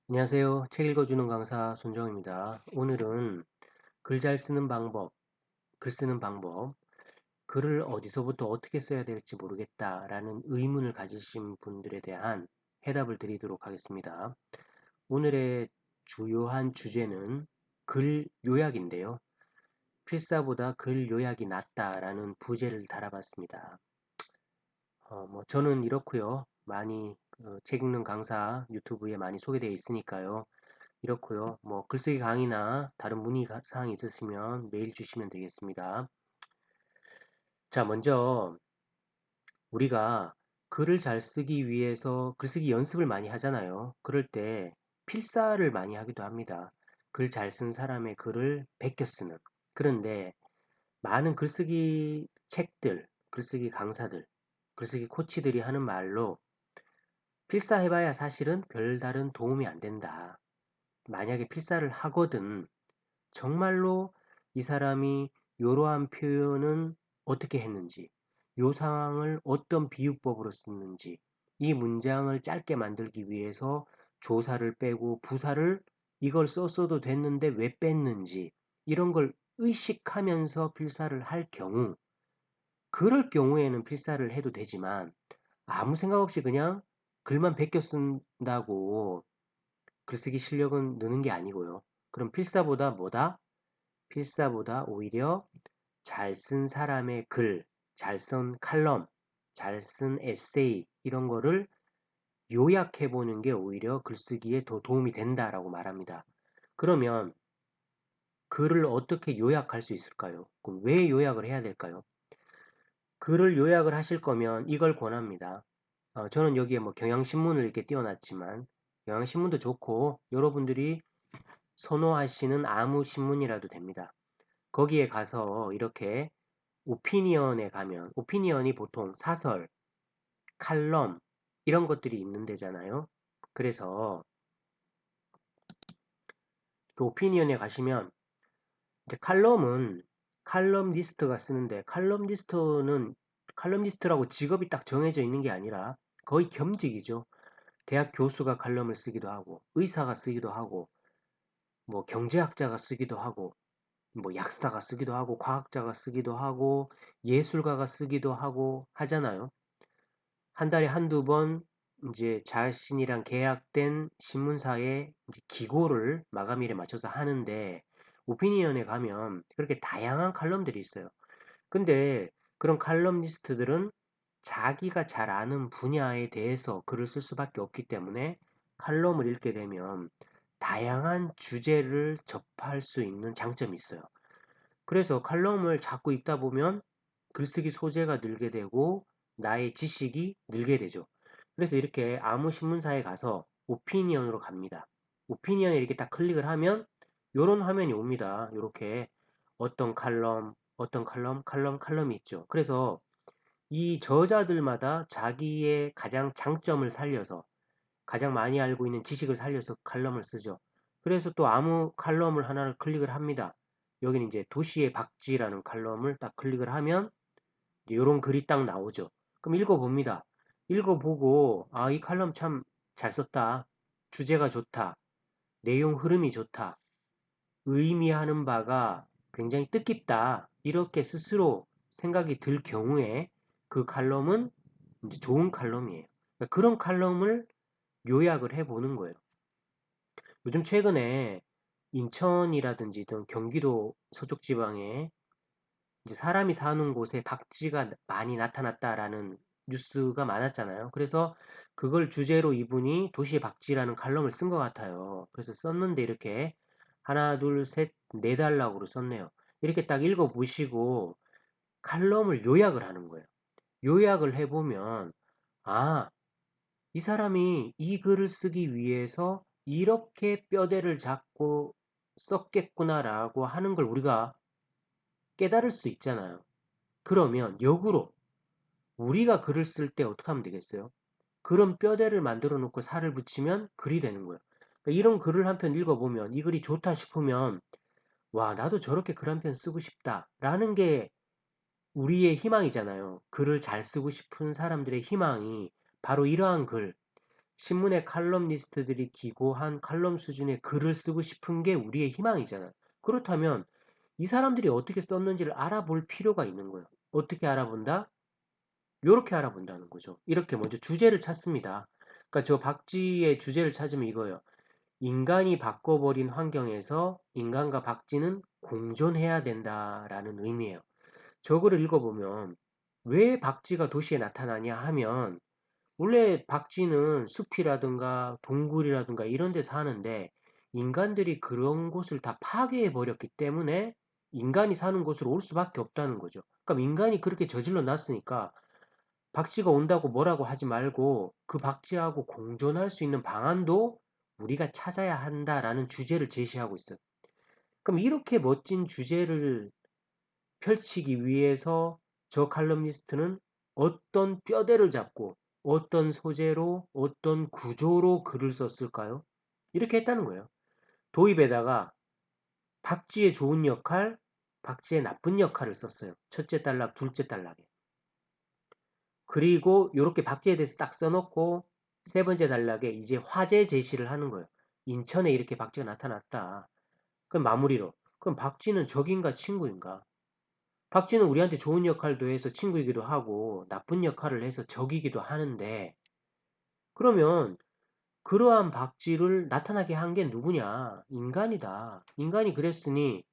안녕하세요. 책 읽어주는 강사 손정입니다. 오늘은 글 잘 쓰는 방법, 글 쓰는 방법, 글을 어디서부터 어떻게 써야 될지 모르겠다라는 의문을 가지신 분들에 대한 해답을 드리도록 하겠습니다. 오늘의 주요한 주제는 글 요약인데요. 필사보다 글 요약이 낫다라는 부제를 달아봤습니다. 저는 이렇고요. 많이 책 읽는 강사 유튜브에 많이 소개되어 있으니까요. 이렇고요. 글쓰기 강의나 다른 문의 사항 있으시면 메일 주시면 되겠습니다. 자, 먼저 우리가 글을 잘 쓰기 위해서 글쓰기 연습을 많이 하잖아요. 그럴 때 필사를 많이 하기도 합니다. 글 잘 쓴 사람의 글을 베껴 쓰는. 그런데 많은 글쓰기 책들, 글쓰기 강사들, 글쓰기 코치들이 하는 말로 필사해봐야 사실은 별다른 도움이 안 된다. 만약에 필사를 하거든 정말로 이 사람이 이러한 표현은 어떻게 했는지, 요 상황을 어떤 비유법으로 썼는지, 이 문장을 짧게 만들기 위해서 조사를 빼고 부사를 이걸 썼어도 됐는데 왜 뺐는지, 이런 걸 의식하면서 필사를 할 경우, 그럴 경우에는 필사를 해도 되지만, 아무 생각 없이 그냥 글만 베껴 쓴다고 글쓰기 실력은 느는 게 아니고요. 그럼 필사보다 뭐다? 필사보다 오히려 잘 쓴 사람의 글, 잘 쓴 칼럼, 잘 쓴 에세이 이런 거를 요약해 보는 게 오히려 글쓰기에 더 도움이 된다라고 말합니다. 그러면 글을 어떻게 요약할 수 있을까요? 그럼 왜 요약을 해야 될까요? 글을 요약을 하실 거면 이걸 권합니다. 저는 여기에 경향신문을 이렇게 띄워놨지만 경향신문도 좋고 여러분들이 선호하시는 아무 신문이라도 됩니다. 거기에 가서 이렇게 오피니언에 가면 오피니언이 보통 사설, 칼럼 이런 것들이 있는 데잖아요. 그래서 그 오피니언에 가시면 이제 칼럼은 칼럼니스트가 쓰는데 칼럼니스트라고 직업이 딱 정해져 있는 게 아니라 거의 겸직이죠. 대학 교수가 칼럼을 쓰기도 하고 의사가 쓰기도 하고 경제학자가 쓰기도 하고 약사가 쓰기도 하고 과학자가 쓰기도 하고 예술가가 쓰기도 하고 하잖아요. 한 달에 한두 번 이제 자신이랑 계약된 신문사의 이제 기고를 마감일에 맞춰서 하는데 오피니언에 가면 그렇게 다양한 칼럼들이 있어요. 근데 그런 칼럼니스트들은 자기가 잘 아는 분야에 대해서 글을 쓸 수밖에 없기 때문에 칼럼을 읽게 되면 다양한 주제를 접할 수 있는 장점이 있어요. 그래서 칼럼을 자꾸 읽다 보면 글쓰기 소재가 늘게 되고 나의 지식이 늘게 되죠. 그래서 이렇게 아무 신문사에 가서 오피니언으로 갑니다. 오피니언에 이렇게 딱 클릭을 하면 이런 화면이 옵니다. 이렇게 어떤 칼럼, 어떤 칼럼, 칼럼이 있죠. 그래서 이 저자들마다 자기의 가장 장점을 살려서 가장 많이 알고 있는 지식을 살려서 칼럼을 쓰죠. 그래서 또 아무 칼럼을 하나를 클릭을 합니다. 여기는 이제 도시의 박쥐라는 칼럼을 딱 클릭을 하면 이런 글이 딱 나오죠. 그럼 읽어봅니다. 읽어보고 아, 이 칼럼 참 잘 썼다. 주제가 좋다. 내용 흐름이 좋다. 의미하는 바가 굉장히 뜻깊다. 이렇게 스스로 생각이 들 경우에 그 칼럼은 이제 좋은 칼럼이에요. 그러니까 그런 칼럼을 요약을 해보는 거예요. 요즘 최근에 인천이라든지 또 경기도 서쪽 지방에 이제 사람이 사는 곳에 박쥐가 많이 나타났다라는 뉴스가 많았잖아요. 그래서 그걸 주제로 이분이 도시의 박쥐라는 칼럼을 쓴 것 같아요. 그래서 썼는데 이렇게 하나, 둘, 셋, 네 달락으로 썼네요. 이렇게 딱 읽어보시고 칼럼을 요약을 하는 거예요. 요약을 해보면 아, 이 사람이 이 글을 쓰기 위해서 이렇게 뼈대를 잡고 썼겠구나라고 하는 걸 우리가 깨달을 수 있잖아요. 그러면 역으로 우리가 글을 쓸 때 어떻게 하면 되겠어요? 그런 뼈대를 만들어 놓고 살을 붙이면 글이 되는 거예요. 그러니까 이런 글을 한 편 읽어보면 이 글이 좋다 싶으면 와, 나도 저렇게 글 한 편 쓰고 싶다 라는 게 우리의 희망이잖아요. 글을 잘 쓰고 싶은 사람들의 희망이 바로 이러한 글, 신문의 칼럼니스트들이 기고한 칼럼 수준의 글을 쓰고 싶은 게 우리의 희망이잖아. 그렇다면 이 사람들이 어떻게 썼는지를 알아볼 필요가 있는 거예요. 어떻게 알아본다? 요렇게 알아본다는 거죠. 이렇게 먼저 주제를 찾습니다. 그러니까 저 박쥐의 주제를 찾으면 이거예요. 인간이 바꿔버린 환경에서 인간과 박쥐는 공존해야 된다라는 의미예요. 저거를 읽어보면 왜 박쥐가 도시에 나타나냐 하면 원래 박쥐는 숲이라든가 동굴이라든가 이런 데 사는데 인간들이 그런 곳을 다 파괴해 버렸기 때문에 인간이 사는 곳으로 올 수밖에 없다는 거죠. 그럼 인간이 그렇게 저질러 놨으니까 박쥐가 온다고 뭐라고 하지 말고 그 박쥐하고 공존할 수 있는 방안도 우리가 찾아야 한다라는 주제를 제시하고 있어요. 그럼 이렇게 멋진 주제를 펼치기 위해서 저 칼럼니스트는 어떤 뼈대를 잡고 어떤 소재로 어떤 구조로 글을 썼을까요? 이렇게 했다는 거예요. 도입에다가 박쥐의 좋은 역할, 박쥐의 나쁜 역할을 썼어요. 첫째 단락, 둘째 단락에. 그리고 이렇게 박쥐에 대해서 딱 써놓고 세 번째 단락에 이제 화제 제시를 하는 거예요. 인천에 이렇게 박쥐가 나타났다. 그럼 마무리로. 그럼 박쥐는 적인가 친구인가? 박쥐는 우리한테 좋은 역할도 해서 친구이기도 하고 나쁜 역할을 해서 적이기도 하는데 그러면 그러한 박쥐를 나타나게 한 게 누구냐? 인간이다. 인간이 그랬으니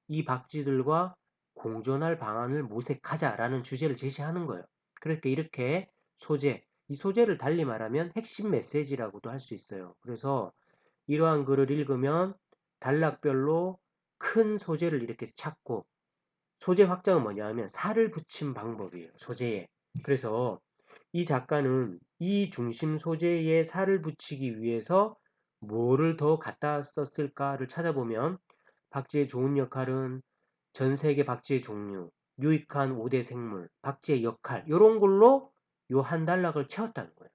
이 박쥐들과 공존할 방안을 모색하자라는 주제를 제시하는 거예요. 그러니까 이렇게 소재, 이 소재를 달리 말하면 핵심 메시지라고도 할 수 있어요. 그래서 이러한 글을 읽으면 단락별로 큰 소재를 이렇게 찾고 소재 확장은 뭐냐 하면 살을 붙인 방법이에요. 소재에. 그래서 이 작가는 이 중심 소재에 살을 붙이기 위해서 뭐를 더 갖다 썼을까를 찾아보면 박쥐의 좋은 역할은 전 세계 박쥐의 종류, 유익한 5대 생물, 박쥐의 역할 이런 걸로 요 한 단락을 채웠다는 거예요.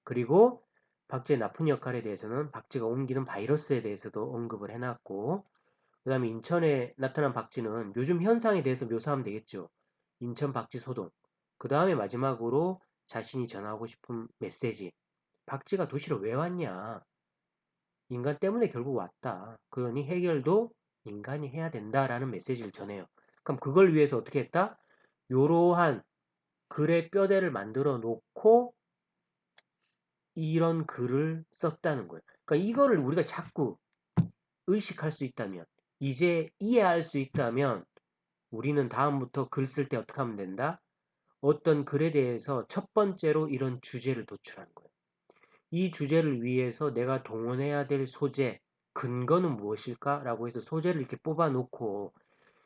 그리고 박쥐의 나쁜 역할에 대해서는 박쥐가 옮기는 바이러스에 대해서도 언급을 해놨고 그 다음에 인천에 나타난 박쥐는 요즘 현상에 대해서 묘사하면 되겠죠. 인천 박쥐 소동. 그 다음에 마지막으로 자신이 전하고 싶은 메시지. 박쥐가 도시로 왜 왔냐? 인간 때문에 결국 왔다. 그러니 해결도 인간이 해야 된다라는 메시지를 전해요. 그럼 그걸 위해서 어떻게 했다? 요러한 글의 뼈대를 만들어 놓고 이런 글을 썼다는 거예요. 그러니까 이거를 우리가 자꾸 의식할 수 있다면, 이제 이해할 수 있다면 우리는 다음부터 글 쓸 때 어떻게 하면 된다? 어떤 글에 대해서 첫 번째로 이런 주제를 도출하는 거예요. 이 주제를 위해서 내가 동원해야 될 소재, 근거는 무엇일까? 라고 해서 소재를 이렇게 뽑아 놓고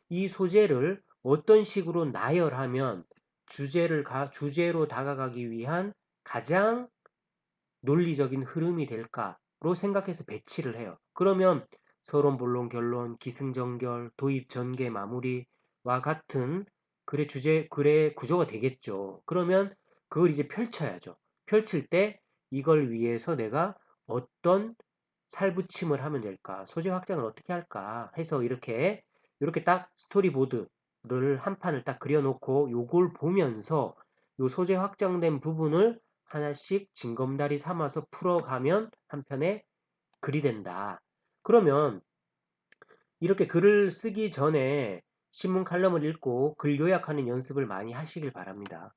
이 소재를 어떤 식으로 나열하면 주제로 다가가기 위한 가장 논리적인 흐름이 될까로 생각해서 배치를 해요. 그러면 서론, 본론, 결론, 기승전결, 도입, 전개, 마무리와 같은 글의 구조가 되겠죠. 그러면 그걸 이제 펼쳐야죠. 펼칠 때 이걸 위해서 내가 어떤 살붙임을 하면 될까? 소재 확장을 어떻게 할까? 해서 이렇게 딱 스토리보드를 한 판을 딱 그려놓고 요걸 보면서 요 소재 확장된 부분을 하나씩 징검다리 삼아서 풀어가면 한편의 글이 된다. 그러면 이렇게 글을 쓰기 전에 신문 칼럼을 읽고 글 요약하는 연습을 많이 하시길 바랍니다.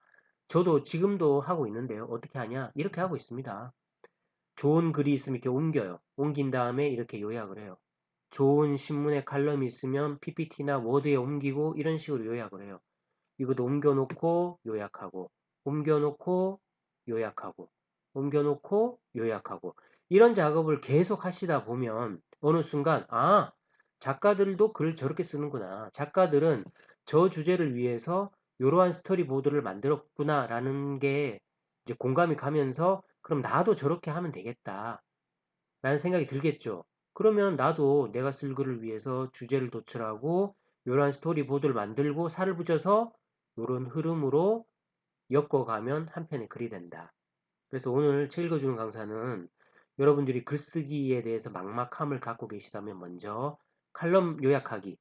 저도 지금도 하고 있는데요. 어떻게 하냐? 이렇게 하고 있습니다. 좋은 글이 있으면 이렇게 옮겨요. 옮긴 다음에 이렇게 요약을 해요. 좋은 신문에 칼럼이 있으면 PPT나 워드에 옮기고 이런 식으로 요약을 해요. 이것도 옮겨놓고 요약하고 옮겨놓고 요약하고 옮겨놓고 요약하고 이런 작업을 계속 하시다 보면 어느 순간 작가들도 글을 저렇게 쓰는구나. 작가들은 저 주제를 위해서 이러한 스토리보드를 만들었구나 라는 게 이제 공감이 가면서 그럼 나도 저렇게 하면 되겠다 라는 생각이 들겠죠. 그러면 나도 내가 쓸 글을 위해서 주제를 도출하고 이러한 스토리보드를 만들고 살을 붙여서 이런 흐름으로 엮어가면 한 편의 글이 된다. 그래서 오늘 책 읽어주는 강사는 여러분들이 글쓰기에 대해서 막막함을 갖고 계시다면 먼저 칼럼 요약하기로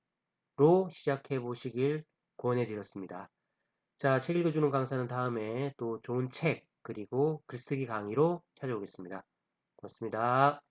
시작해 보시길 권해 드렸습니다. 자, 책 읽어주는 강사는 다음에 또 좋은 책, 그리고 글쓰기 강의로 찾아오겠습니다. 고맙습니다.